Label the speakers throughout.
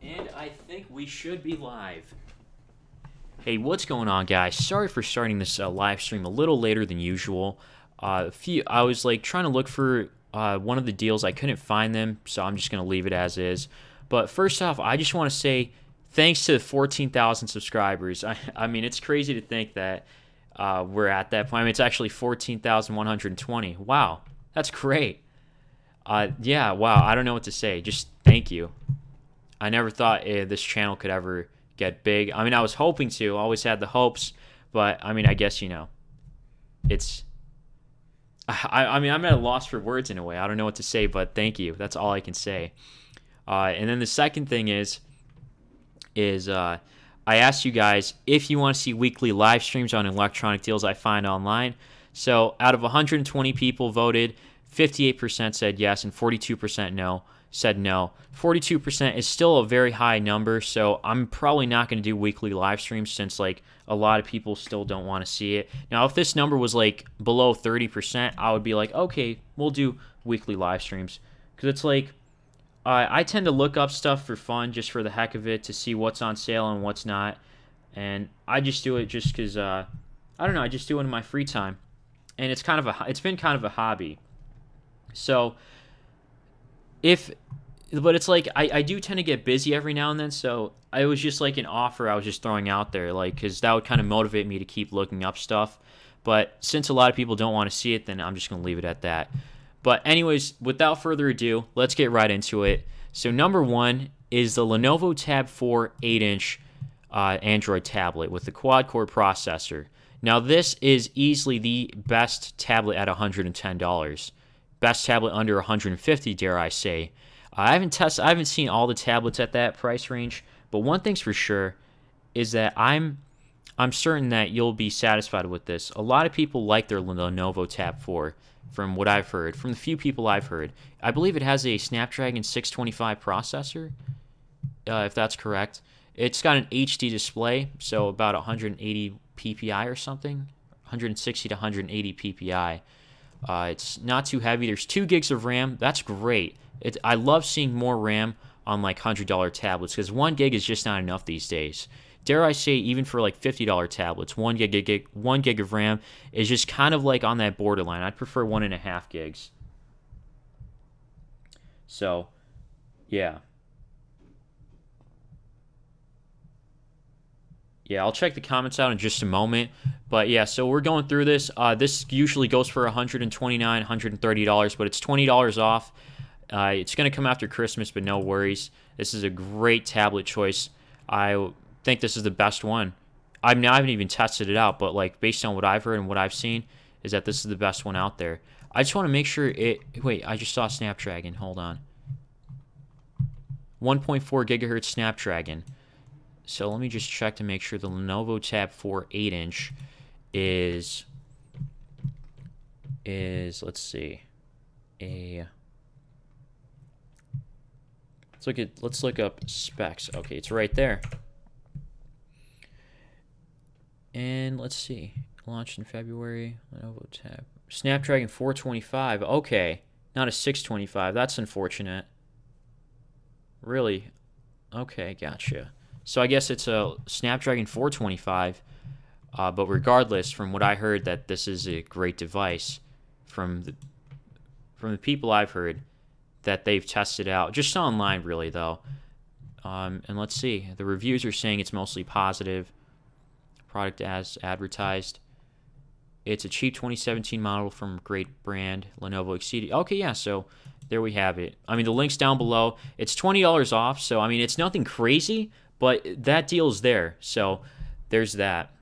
Speaker 1: And I think we should be live. Hey, what's going on, guys? Sorry for starting this live stream a little later than usual. I was like trying to look for one of the deals. I couldn't find them, so I'm just gonna leave it as is. But first off, I just want to say thanks to 14,000 subscribers. I mean, it's crazy to think that we're at that point. I mean, it's actually 14,120. Wow, that's great. Yeah, wow. I don't know what to say. Just thank you. I never thought this channel could ever get big. I mean, I was hoping to. Always had the hopes, but I mean, I guess it's. I mean, I'm at a loss for words in a way. I don't know what to say, but thank you. That's all I can say. And then the second thing is I asked you guys if you want to see weekly live streams on electronic deals I find online. So out of 120 people voted, 58% said yes and 42% said no. 42% is still a very high number, so I'm probably not going to do weekly live streams since like a lot of people still don't want to see it. Now, if this number was like below 30%, I would be like, okay, we'll do weekly live streams, because it's like I tend to look up stuff for fun, just for the heck of it, to see what's on sale and what's not, and I just do it just because I don't know, I just do it in my free time, and it's been kind of a hobby. So but it's like I do tend to get busy every now and then, so it was just like an offer I was just throwing out there, like, because that would kind of motivate me to keep looking up stuff. But since a lot of people don't want to see it, then I'm just going to leave it at that. But anyways, without further ado, let's get right into it. So number one is the Lenovo Tab 4 8-inch Android tablet with the quad-core processor. Now this is easily the best tablet at $110. Best tablet under $150, dare I say. I haven't seen all the tablets at that price range, but one thing's for sure is that I'm certain that you'll be satisfied with this. A lot of people like their Lenovo Tab 4, from what I've heard, from the few people I've heard. I believe it has a Snapdragon 625 processor, if that's correct. It's got an HD display, so about 180 ppi or something, 160 to 180 ppi. It's not too heavy. There's 2 gigs of RAM. That's great. I love seeing more RAM on like $100 tablets, because 1 gig is just not enough these days. Dare I say, even for like $50 tablets, 1 gig of RAM is just kind of like on that borderline. I'd prefer 1.5 gigs. So, yeah. Yeah, I'll check the comments out in just a moment. But yeah, so we're going through this. This usually goes for $129, $130, but it's $20 off. It's going to come after Christmas, but no worries. This is a great tablet choice. I think this is the best one. I haven't even tested it out, but like based on what I've heard and what I've seen, is that this is the best one out there. I just want to make sure it... Wait, I just saw Snapdragon. Hold on. 1.4 gigahertz Snapdragon. So let me just check to make sure the Lenovo Tab 4 8-inch is, let's see, let's look up specs. Okay, it's right there. And let's see, launched in February, Lenovo Tab. Snapdragon 425, okay, not a 625, that's unfortunate. Really? Okay, gotcha. So I guess it's a Snapdragon 425, but regardless, from what I heard, that this is a great device from the people I've heard that they've tested out, just online really though. And let's see, the reviews are saying it's mostly positive. Product as advertised. It's a cheap 2017 model from a great brand, Lenovo exceeded. Okay, yeah, so there we have it. I mean, the link's down below. It's $20 off, so I mean, it's nothing crazy, but that deal is there, so there's that.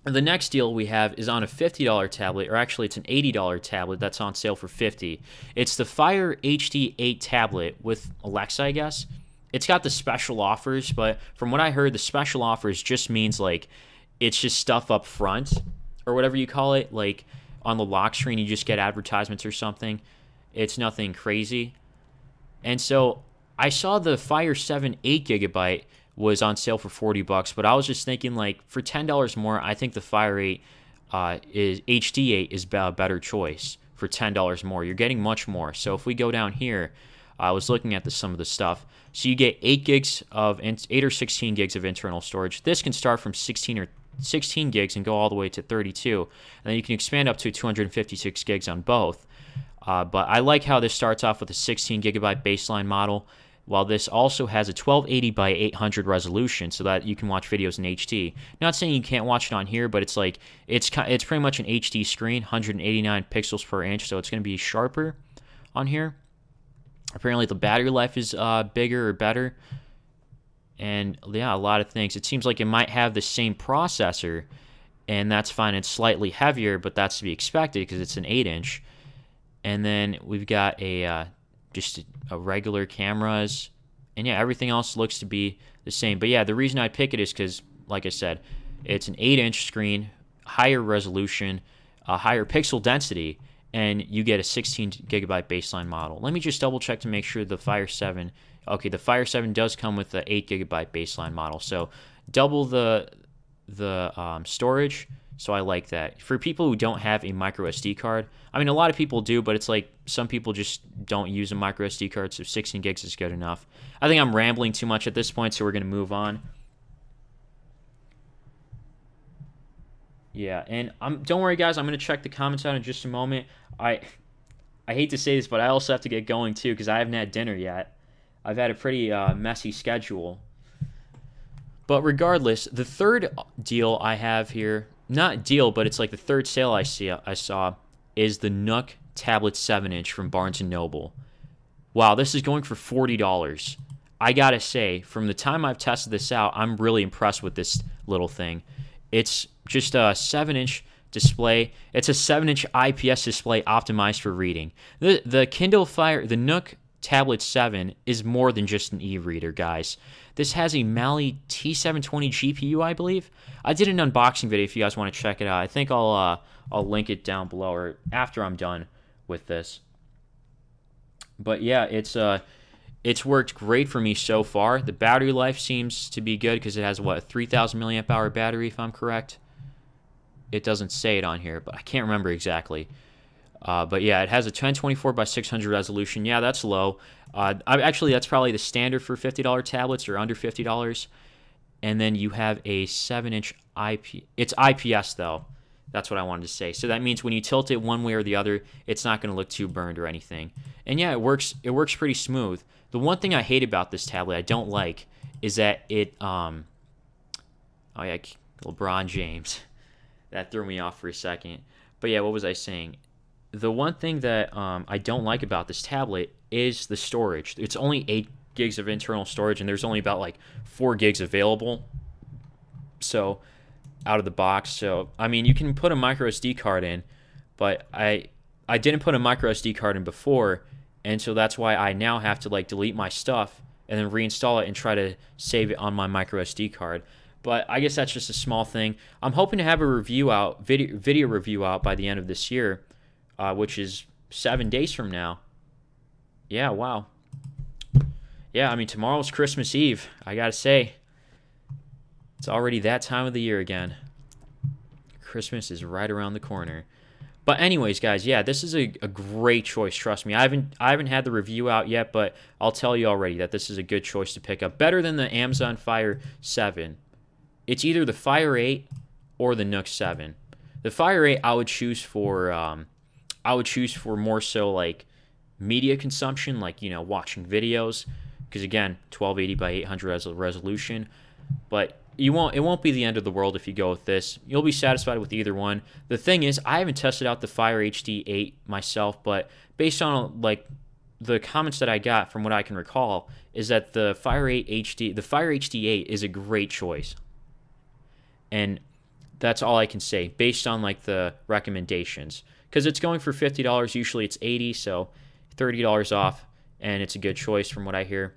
Speaker 1: And the next deal we have is on a $50 tablet, or actually it's an $80 tablet that's on sale for $50. It's the Fire HD 8 tablet with Alexa, I guess. It's got the special offers, but from what I heard, the special offers just means like it's just stuff up front, or whatever you call it, like on the lock screen you just get advertisements or something. It's nothing crazy. And so I saw the Fire 7 8GB was on sale for $40, but I was just thinking, like, for $10 more, I think the Fire 8 is HD 8 is a better choice for $10 more. You're getting much more. So if we go down here, I was looking at some of the stuff. So you get 8 or 16 gigs of internal storage. This can start from 16 gigs and go all the way to 32, and then you can expand up to 256 gigs on both. But I like how this starts off with a 16 gigabyte baseline model, while this also has a 1280 by 800 resolution, so that you can watch videos in HD. Not saying you can't watch it on here, but it's like it's pretty much an HD screen, 189 pixels per inch, so it's going to be sharper on here. Apparently, the battery life is bigger or better, and yeah, a lot of things. It seems like it might have the same processor, and that's fine. It's slightly heavier, but that's to be expected because it's an 8-inch. And then we've got just a regular cameras, and yeah, everything else looks to be the same. But yeah, the reason I'd pick it is because, like I said, it's an 8-inch screen, higher resolution, higher pixel density, and you get a 16 gigabyte baseline model. Let me just double check to make sure the Fire 7. Okay, the Fire 7 does come with the 8 gigabyte baseline model, so double the storage. So I like that. For people who don't have a micro SD card, I mean, a lot of people do, but it's like some people just don't use a micro SD card, so 16 gigs is good enough. I think I'm rambling too much at this point, so we're going to move on. Yeah, and don't worry, guys. I'm going to check the comments out in just a moment. I hate to say this, but I also have to get going, too, because I haven't had dinner yet. I've had a pretty messy schedule. But regardless, the third deal I have here, not deal, but it's like the third sale I saw, is the Nook Tablet 7-inch from Barnes & Noble. Wow, this is going for $40. I gotta say, from the time I've tested this out, I'm really impressed with this little thing. It's just a 7-inch display. It's a 7-inch IPS display optimized for reading. The Kindle Fire, the Nook Tablet 7 is more than just an e-reader, guys. This has a Mali T720 GPU, I believe. I did an unboxing video if you guys want to check it out. I think I'll link it down below or after I'm done with this. But yeah, it's worked great for me so far. The battery life seems to be good because it has, what, a 3,000 milliamp hour battery, if I'm correct. It doesn't say it on here, but I can't remember exactly. But yeah, it has a 1024 by 600 resolution. Yeah, that's low. Actually, that's probably the standard for $50 tablets or under $50. And then you have a 7-inch IP. It's IPS, though. That's what I wanted to say. So that means when you tilt it one way or the other, it's not going to look too burned or anything. And yeah, it works pretty smooth. The one thing I hate about this tablet, I don't like, is that it, oh yeah, LeBron James. That threw me off for a second. But yeah, what was I saying? The one thing that I don't like about this tablet is the storage. It's only 8 gigs of internal storage, and there's only about like 4 gigs available. So, out of the box. So, I mean, you can put a micro SD card in, but I didn't put a micro SD card in before, and so that's why I now have to like delete my stuff and then reinstall it and try to save it on my micro SD card. But I guess that's just a small thing. I'm hoping to have a review out, video review out by the end of this year. Which is 7 days from now. Yeah, wow. Yeah, I mean, tomorrow's Christmas Eve. I gotta say, it's already that time of the year again. Christmas is right around the corner. But anyways, guys, yeah, this is a great choice. Trust me. I haven't had the review out yet, but I'll tell you already that this is a good choice to pick up. Better than the Amazon Fire 7. It's either the Fire 8 or the Nook 7. The Fire 8 I would choose for more so like media consumption, like, you know, watching videos, because again, 1280 by 800 resolution. But it won't be the end of the world if you go with this. You'll be satisfied with either one. The thing is, I haven't tested out the Fire HD 8 myself, but based on like the comments that I got from what I can recall, is that the Fire HD 8 is a great choice. And that's all I can say based on like the recommendations. Because it's going for $50, usually it's $80, so $30 off, and it's a good choice from what I hear.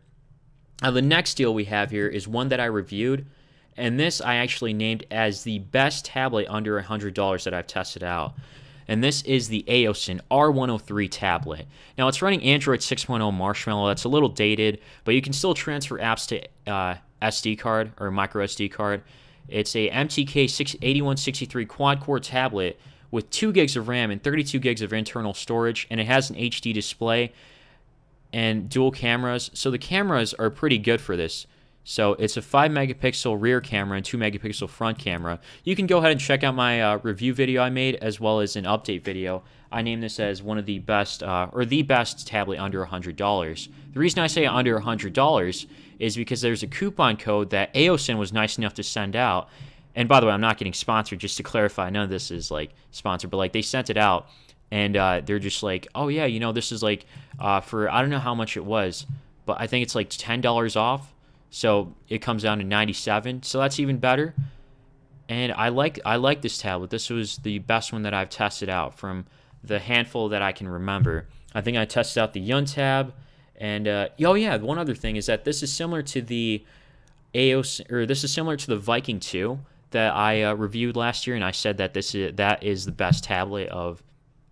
Speaker 1: Now, the next deal we have here is one that I reviewed, and this I actually named as the best tablet under $100 that I've tested out. And this is the Aosin R103 tablet. Now, it's running Android 6.0 Marshmallow. That's a little dated, but you can still transfer apps to SD card or micro SD card. It's a MTK 8163 quad-core tablet with 2 gigs of RAM and 32 gigs of internal storage, and it has an HD display. and dual cameras. So the cameras are pretty good for this. So it's a 5 megapixel rear camera and 2 megapixel front camera. You can go ahead and check out my review video I made, as well as an update video. I named this as one of the best, or the best tablet under $100. The reason I say under $100 is because there's a coupon code that AOSIN was nice enough to send out. And by the way, I'm not getting sponsored, just to clarify. None of this is like sponsored, but like they sent it out, and they're just like, oh yeah, you know, this is like for, I don't know how much it was, but I think it's like $10 off. So it comes down to $97. So that's even better. And I like this tablet. This was the best one that I've tested out from the handful that I can remember. I think I tested out the Yun Tab, and oh yeah, one other thing is that this is similar to the this is similar to the Viking 2 that I reviewed last year, and I said that that is the best tablet of.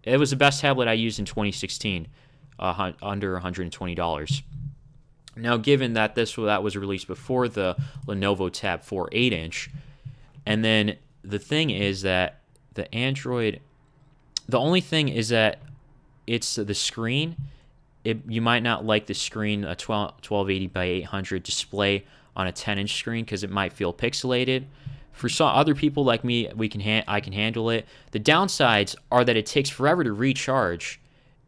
Speaker 1: It was the best tablet I used in 2016, under $120. Now, given that that was released before the Lenovo Tab 4 8-inch, and then the thing is that the only thing is that it's the screen. You might not like the screen, a 1280 by 800 display on a 10-inch screen, because it might feel pixelated. For some other people like me, I can handle it. The downsides are that it takes forever to recharge,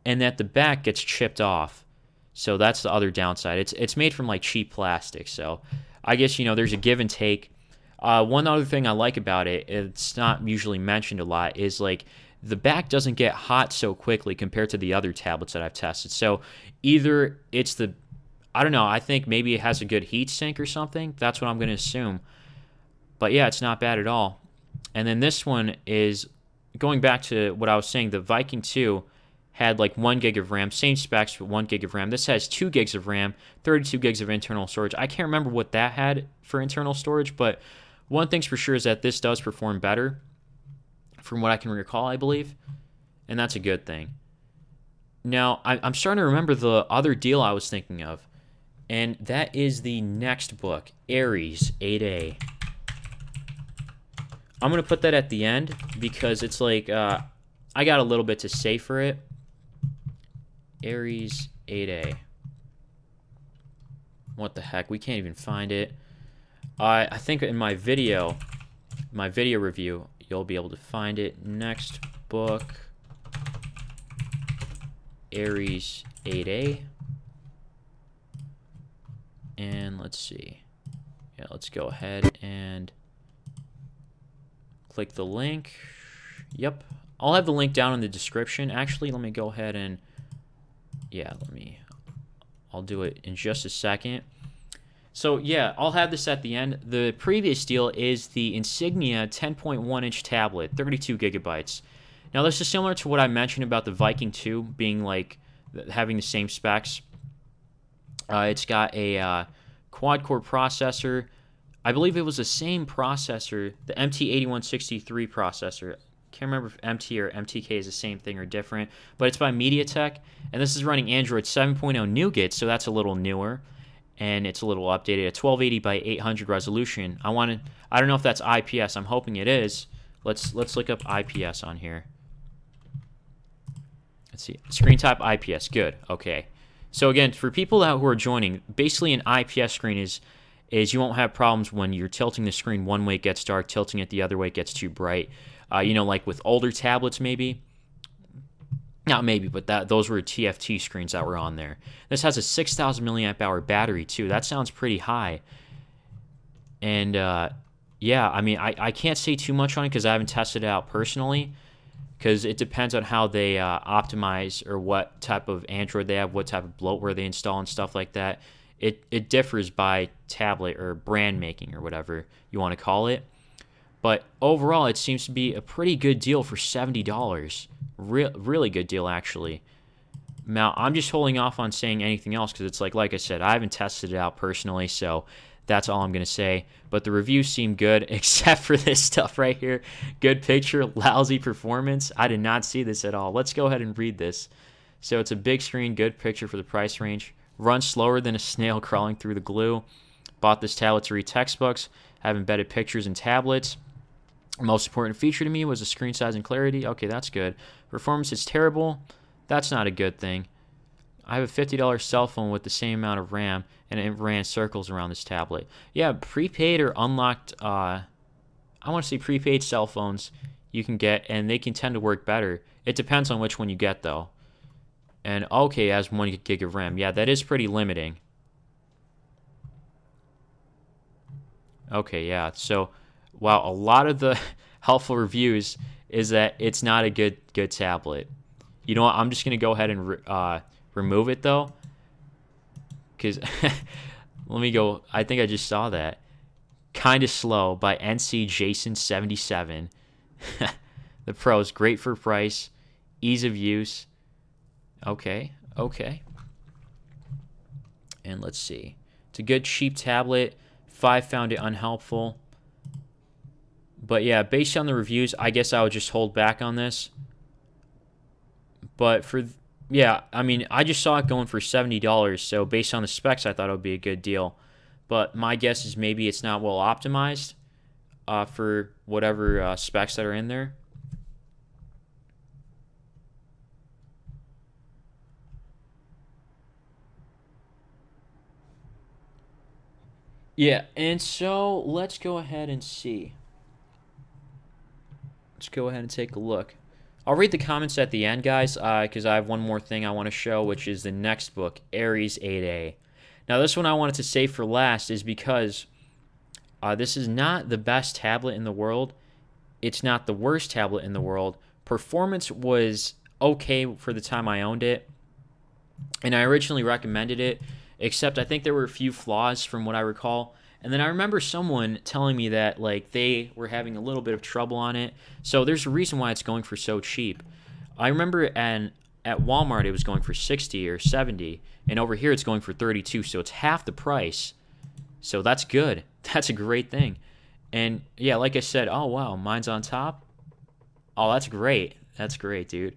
Speaker 1: and that the back gets chipped off. So that's the other downside. It's made from like cheap plastic, so I guess, you know, there's a give and take. One other thing I like about it, it's not usually mentioned a lot, is like the back doesn't get hot so quickly compared to the other tablets that I've tested. So either it's I don't know, I think maybe it has a good heat sink or something. That's what I'm going to assume. But yeah, it's not bad at all. And then this one is, going back to what I was saying, the Viking 2 had like 1 gig of RAM, same specs for 1 gig of RAM. This has 2 gigs of RAM, 32 gigs of internal storage. I can't remember what that had for internal storage, but one thing's for sure is that this does perform better, from what I can recall, I believe, and that's a good thing. Now, I'm starting to remember the other deal I was thinking of, and that is the Nextbook Ares 8A. I'm going to put that at the end, because it's like, I got a little bit to say for it. Ares 8A. What the heck? We can't even find it. I think in my video review, you'll be able to find it. Nextbook Ares 8A. And let's see. Yeah, let's go ahead and click the link. Yep. I'll have the link down in the description. Actually, let me go ahead and, yeah, I'll do it in just a second. So yeah, I'll have this at the end. The previous deal is the Insignia 10.1-inch tablet, 32 gigabytes. Now this is similar to what I mentioned about the Viking 2 being like, having the same specs. It's got a quad-core processor. I believe it was the same processor, the MT8163 processor. Can't remember if MT or MTK is the same thing or different, but it's by MediaTek, and this is running Android 7.0 Nougat, so that's a little newer, and it's a little updated. A 1280 by 800 resolution. I don't know if that's IPS. I'm hoping it is. Let's look up IPS on here. Let's see. Screen type IPS. Good. Okay. So again, for people who are joining, basically an IPS screen is you won't have problems when you're tilting the screen one way it gets dark, tilting it the other way it gets too bright. You know, like with older tablets maybe. Not maybe, but those were TFT screens that were on there. This has a 6,000 milliamp hour battery too. That sounds pretty high. And yeah, I mean, I can't say too much on it because I haven't tested it out personally, because it depends on how they optimize, or what type of Android they have, what type of bloatware they install and stuff like that. It differs by tablet or brand making or whatever you want to call it. But overall, it seems to be a pretty good deal for $70. Really good deal, actually. Now, I'm just holding off on saying anything else because it's like I said, I haven't tested it out personally, so that's all I'm going to say. But the reviews seem good, except for this stuff right here. Good picture, lousy performance. I did not see this at all. Let's go ahead and read this. So it's a big screen, good picture for the price range. Runs slower than a snail crawling through the glue. Bought this tablet to read textbooks. Have embedded pictures in tablets. Most important feature to me was the screen size and clarity. Okay, that's good. Performance is terrible. That's not a good thing. I have a $50 cell phone with the same amount of RAM, and it ran circles around this tablet. Yeah, prepaid or unlocked, I want to say prepaid cell phones you can get, and they can tend to work better. It depends on which one you get, though. And, okay, it has 1 gig of RAM. Yeah, that is pretty limiting. Okay, yeah. So, wow, a lot of the helpful reviews is that it's not a good tablet. You know what? I'm just going to go ahead and remove it, though. Because, let me go. I think I just saw that. Kinda Slow by NC Jason 77. The pros, great for price, ease of use. Okay. And let's see. It's a good, cheap tablet. 5 found it unhelpful. But yeah, based on the reviews, I guess I would just hold back on this. But yeah, I mean, I just saw it going for $70, so based on the specs, I thought it would be a good deal. But my guess is maybe it's not well optimized for whatever specs that are in there. Yeah, and so let's go ahead and see. Let's go ahead and take a look. I'll read the comments at the end, guys, because I have one more thing I want to show, which is the Nextbook Ares 8A. Now, this one I wanted to save for last is because this is not the best tablet in the world. It's not the worst tablet in the world. Performance was okay for the time I owned it, and I originally recommended it, except I think there were a few flaws from what I recall. And then I remember someone telling me that like they were having a little bit of trouble on it. So there's a reason why it's going for so cheap. I remember at Walmart it was going for 60 or 70, and over here it's going for 32, so it's half the price. So that's good. That's a great thing. And yeah, like I said, oh wow, mine's on top. Oh, that's great. That's great, dude.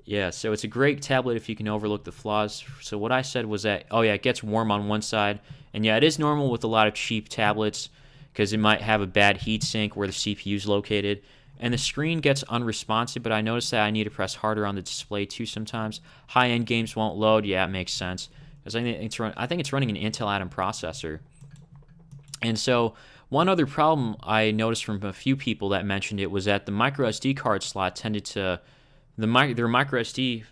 Speaker 1: Yeah, so it's a great tablet if you can overlook the flaws. So what I said was that, oh yeah, it gets warm on one side. And yeah, it is normal with a lot of cheap tablets because it might have a bad heatsink where the CPU is located. And the screen gets unresponsive, but I noticed that I need to press harder on the display too sometimes. High-end games won't load. Yeah, it makes sense. Because I think it's running an Intel Atom processor. And so one other problem I noticed from a few people that mentioned it was that the microSD card slot tended to... their microSD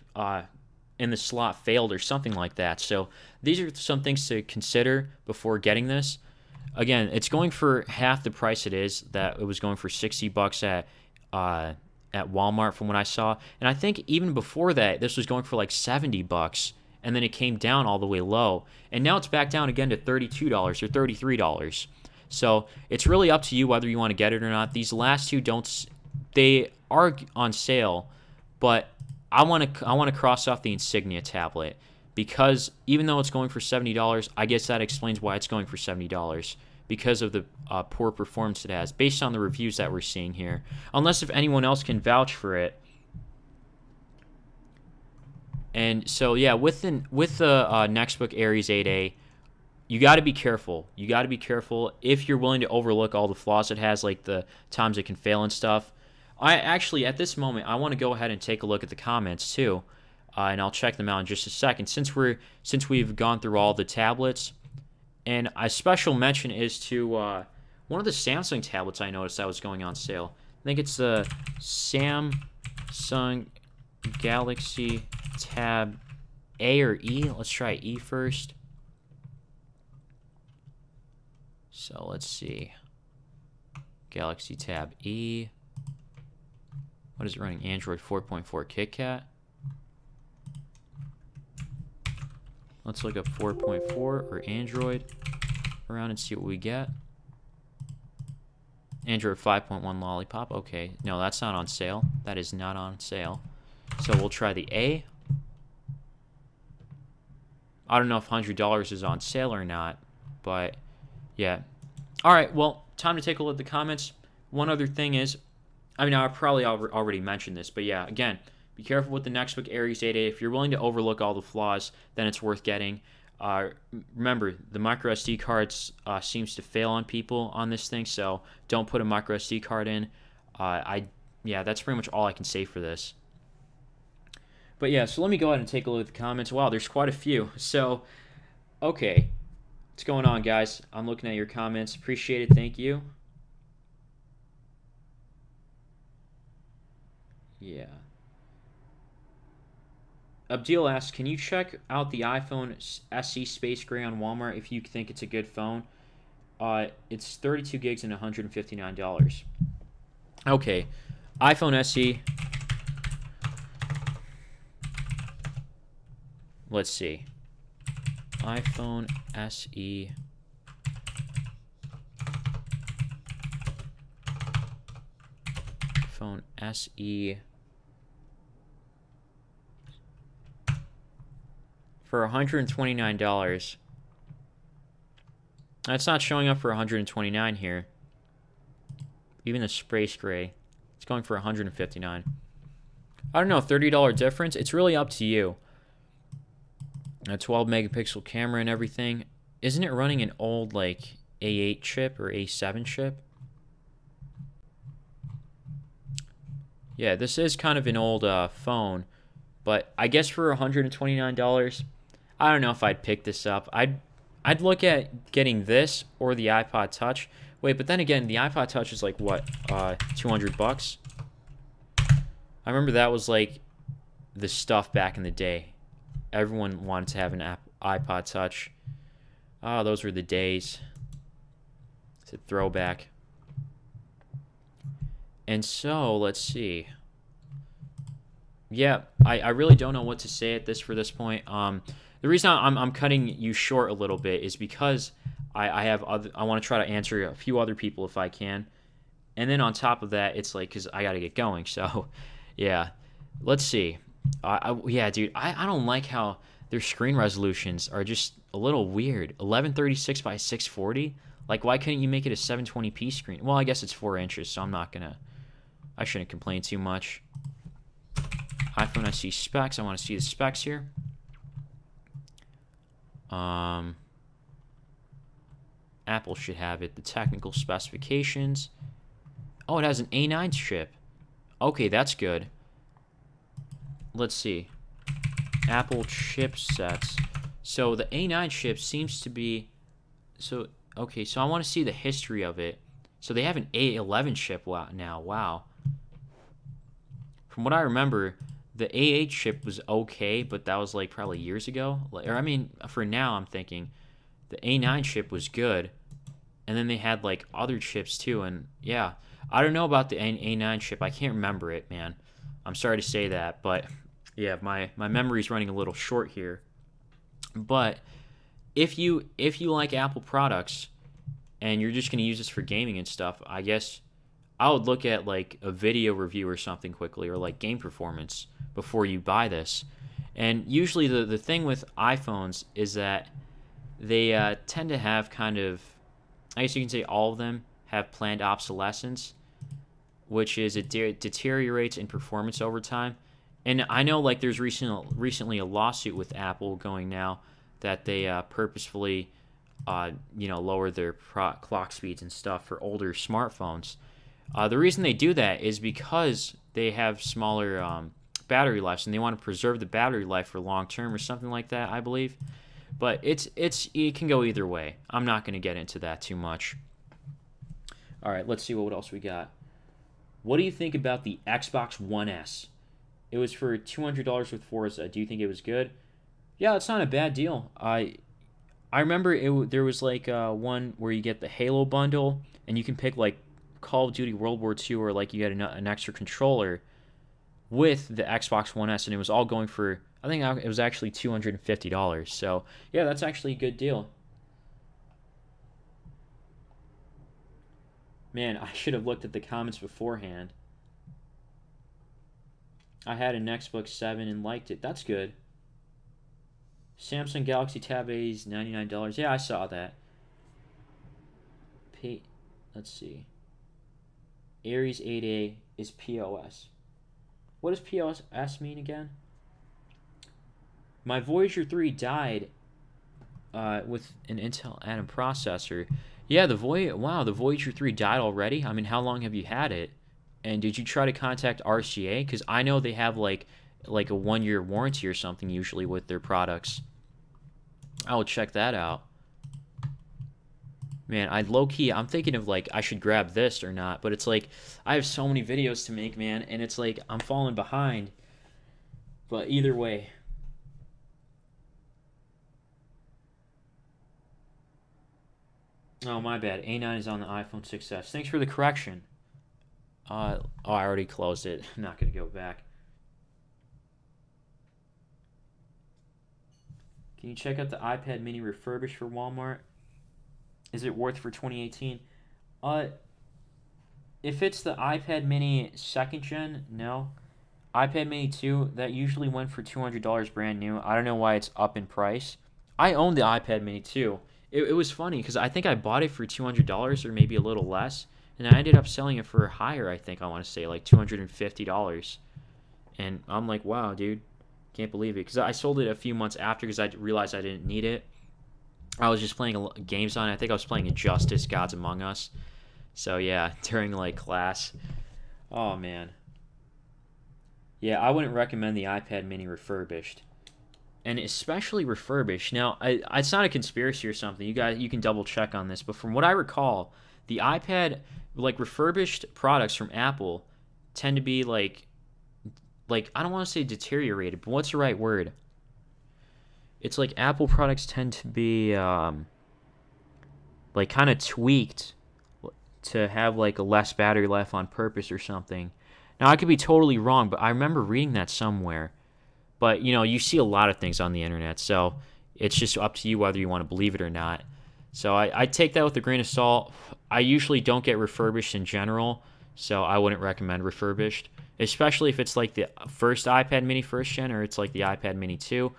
Speaker 1: in the slot failed or something like that. So these are some things to consider before getting this. Again, it's going for half the price it was going for $60 at Walmart from what I saw. And I think even before that, this was going for like $70, and then it came down all the way low. And now it's back down again to $32 or $33. So it's really up to you whether you want to get it or not. These last two they are on sale, but I want to cross off the Insignia tablet because even though it's going for $70, I guess that explains why it's going for $70 because of the poor performance it has based on the reviews that we're seeing here. Unless if anyone else can vouch for it. And so yeah, with the Nextbook Ares 8A, you got to be careful. You got to be careful if you're willing to overlook all the flaws it has, like the times it can fail and stuff. I actually, at this moment, I want to go ahead and take a look at the comments too, and I'll check them out in just a second. Since we've gone through all the tablets, and a special mention is to one of the Samsung tablets I noticed that was going on sale. I think it's the Samsung Galaxy Tab A or E. Let's try E first. So let's see. Galaxy Tab E. What is it running? Android 4.4 KitKat. Let's look up 4.4 or Android around and see what we get. Android 5.1 Lollipop. Okay, no, that's not on sale. That is not on sale. So we'll try the A. I don't know if $100 is on sale or not, but yeah. All right, well, time to take a look at the comments. One other thing is, I mean, I probably already mentioned this, but yeah, again, be careful with the Nextbook Ares 8A. If you're willing to overlook all the flaws, then it's worth getting. Remember, the microSD cards seems to fail on people on this thing, so don't put a microSD card in. Yeah, that's pretty much all I can say for this. But yeah, so let me go ahead and take a look at the comments. Wow, there's quite a few. So, okay. What's going on, guys? I'm looking at your comments. Appreciate it. Thank you. Yeah. Abdil asks, can you check out the iPhone SE Space Gray on Walmart if you think it's a good phone? It's 32 gigs and $159. Okay. iPhone SE. Let's see. iPhone SE. iPhone SE. For $129. That's not showing up for $129 here. Even the Space Gray. It's going for $159. I don't know, $30 difference. It's really up to you. A 12 megapixel camera and everything. Isn't it running an old like A8 chip or A7 chip? Yeah, this is kind of an old phone, but I guess for $129, I don't know if I'd pick this up. I'd look at getting this or the iPod Touch. Wait, but then again, the iPod Touch is like what, $200? I remember that was like the stuff back in the day. Everyone wanted to have an iPod Touch. Oh, those were the days. It's a throwback. And so, let's see. Yeah, I really don't know what to say at this for this point. The reason I'm cutting you short a little bit is because I want to try to answer a few other people if I can. And then on top of that, it's like, because I got to get going. So, yeah. Let's see. Yeah, dude, I don't like how their screen resolutions are just a little weird. 1136 by 640? Like, why couldn't you make it a 720p screen? Well, I guess it's 4 inches, so I shouldn't complain too much. iPhone SE specs. I want to see the specs here. Apple should have it. The technical specifications. Oh, it has an A9 chip. Okay, that's good. Let's see. Apple chipsets. So the A9 chip seems to be... So, okay, so I want to see the history of it. So they have an A11 chip now. Wow. From what I remember, the A8 chip was okay, but that was like probably years ago. Or I mean, for now, I'm thinking the A9 chip was good. And then they had like other chips too. And yeah, I don't know about the A9 chip. I can't remember it, man. I'm sorry to say that, but yeah, my memory's running a little short here. But if you like Apple products and you're just going to use this for gaming and stuff, I guess I would look at like a video review or something quickly, or like game performance before you buy this. And usually the thing with iPhones is that they tend to have kind of, I guess you can say all of them have planned obsolescence, which is it deteriorates in performance over time. And I know like there's recently a lawsuit with Apple going now that they purposefully lower their clock speeds and stuff for older smartphones. The reason they do that is because they have smaller battery lives, and they want to preserve the battery life for long term or something like that, I believe. But it can go either way. I'm not going to get into that too much. All right, let's see what else we got. What do you think about the Xbox One S? It was for $200 with Forza. Do you think it was good? Yeah, it's not a bad deal. I remember there was like one where you get the Halo bundle, and you can pick like Call of Duty World War II, or like you get an extra controller with the Xbox One S, and it was all going for, I think it was actually $250. So yeah, that's actually a good deal. Man, I should have looked at the comments beforehand. I had a Nextbook 7 and liked it. That's good. Samsung Galaxy Tab A is $99. Yeah, I saw that. Let's see. Ares 8A is POS. What does POS mean again? My Voyager 3 died with an Intel Atom processor. Yeah, the Voyager 3 died already? I mean, how long have you had it? And did you try to contact RCA? Because I know they have, like, like a 1-year warranty or something usually with their products. I will check that out. Man, low-key, I'm thinking of, like, I should grab this or not, but it's like, I have so many videos to make, man, and it's like, I'm falling behind. But either way. Oh, my bad. A9 is on the iPhone 6s. Thanks for the correction. Oh, I already closed it. I'm not going to go back. Can you check out the iPad mini refurbished for Walmart? Is it worth for 2018? If it's the iPad mini 2nd gen, no. iPad mini 2, that usually went for $200 brand new. I don't know why it's up in price. I own the iPad mini 2. It was funny because I think I bought it for $200 or maybe a little less. And I ended up selling it for higher, I think I want to say, like $250. And I'm like, wow, dude. Can't believe it. Because I sold it a few months after because I realized I didn't need it. I was just playing games on it. I think I was playing Injustice, Gods Among Us. So, yeah, during, like, class. Oh, man. Yeah, I wouldn't recommend the iPad mini refurbished. And especially refurbished. Now, it's not a conspiracy or something. You can double check on this. But from what I recall, the iPad, like, refurbished products from Apple tend to be, like I don't want to say deteriorated, but what's the right word? It's like Apple products tend to be like kind of tweaked to have like a less battery life on purpose or something. Now I could be totally wrong, but I remember reading that somewhere. But you know, you see a lot of things on the internet, so it's just up to you whether you want to believe it or not. So I take that with a grain of salt. I usually don't get refurbished in general, so I wouldn't recommend refurbished. Especially if it's like the first iPad mini 1st gen or it's like the iPad mini 2.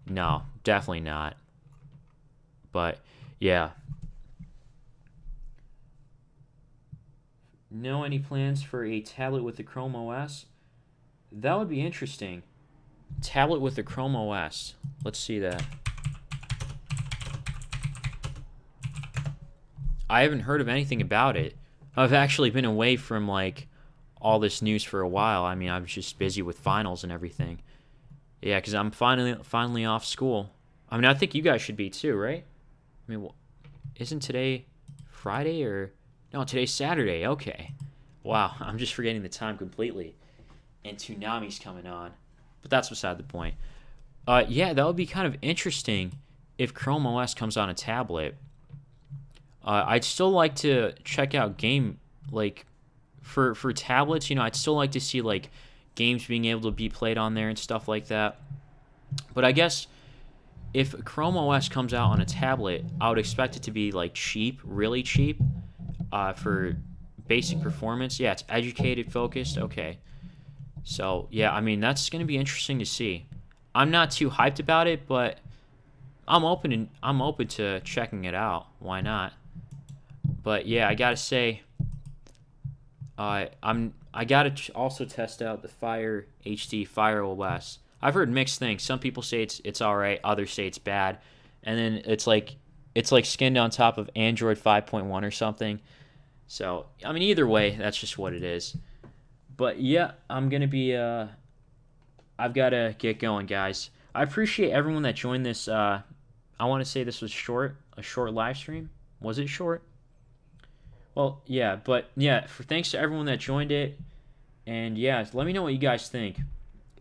Speaker 1: No, definitely not. But, yeah. Know any plans for a tablet with the Chrome OS? That would be interesting. Tablet with the Chrome OS. Let's see that. I haven't heard of anything about it. I've actually been away from, like, all this news for a while. I mean, I was just busy with finals and everything. Yeah, because I'm finally off school. I mean, I think you guys should be too, right? I mean, isn't today Friday or... No, today's Saturday. Okay. Wow, I'm just forgetting the time completely. And Toonami's coming on. But that's beside the point. Yeah, that would be kind of interesting if Chrome OS comes on a tablet. I'd still like to check out game, like... For tablets, you know, I'd still like to see, like, games being able to be played on there and stuff like that. But I guess if Chrome OS comes out on a tablet, I would expect it to be, like, cheap, really cheap, for basic performance. Yeah, it's educated, focused, okay. So, yeah, I mean, that's going to be interesting to see. I'm not too hyped about it, but I'm open to checking it out. Why not? But, yeah, I got to say... I gotta also test out the Fire HD Fire OS. I've heard mixed things. Some people say it's all right, others say it's bad, and then it's like skinned on top of Android 5.1 or something. So I mean, either way, that's just what it is. But yeah, I'm gonna be I've gotta get going, guys. I appreciate everyone that joined this. I want to say this was a short live stream. Was it short? Well, yeah, but yeah, thanks to everyone that joined it, and yeah, let me know what you guys think.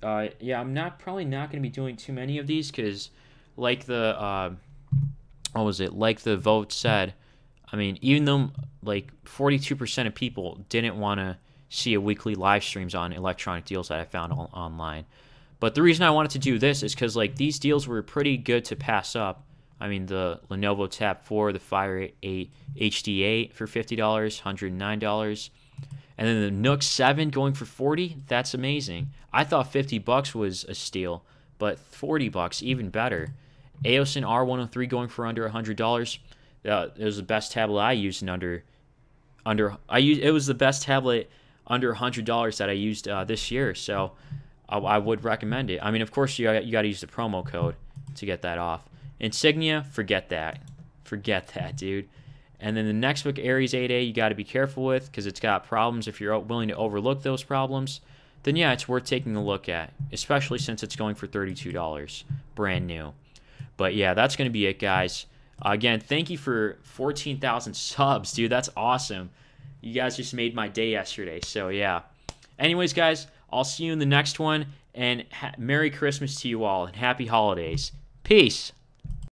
Speaker 1: Yeah, I'm probably not going to be doing too many of these because, like the like the vote said, I mean, even though like 42% of people didn't want to see a weekly live streams on electronic deals that I found online, but the reason I wanted to do this is because like these deals were pretty good to pass up. I mean, the Lenovo Tab 4, the Fire 8 HD8 for $50, $109. And then the Nook 7 going for $40, that's amazing. I thought $50 was a steal, but $40, even better. Aosin R103 going for under $100. It was the best tablet I used in it was the best tablet under $100 that I used this year, so I would recommend it. I mean, of course, you got to use the promo code to get that off. Insignia, forget that. Forget that, dude. And then the Nextbook Ares 8A, you got to be careful with because it's got problems if you're willing to overlook those problems. then yeah, it's worth taking a look at, especially since it's going for $32, brand new. But yeah, that's going to be it, guys. Again, thank you for 14,000 subs, dude. That's awesome. You guys just made my day yesterday. So yeah. Anyways, guys, I'll see you in the next one. And Merry Christmas to you all and Happy Holidays. Peace.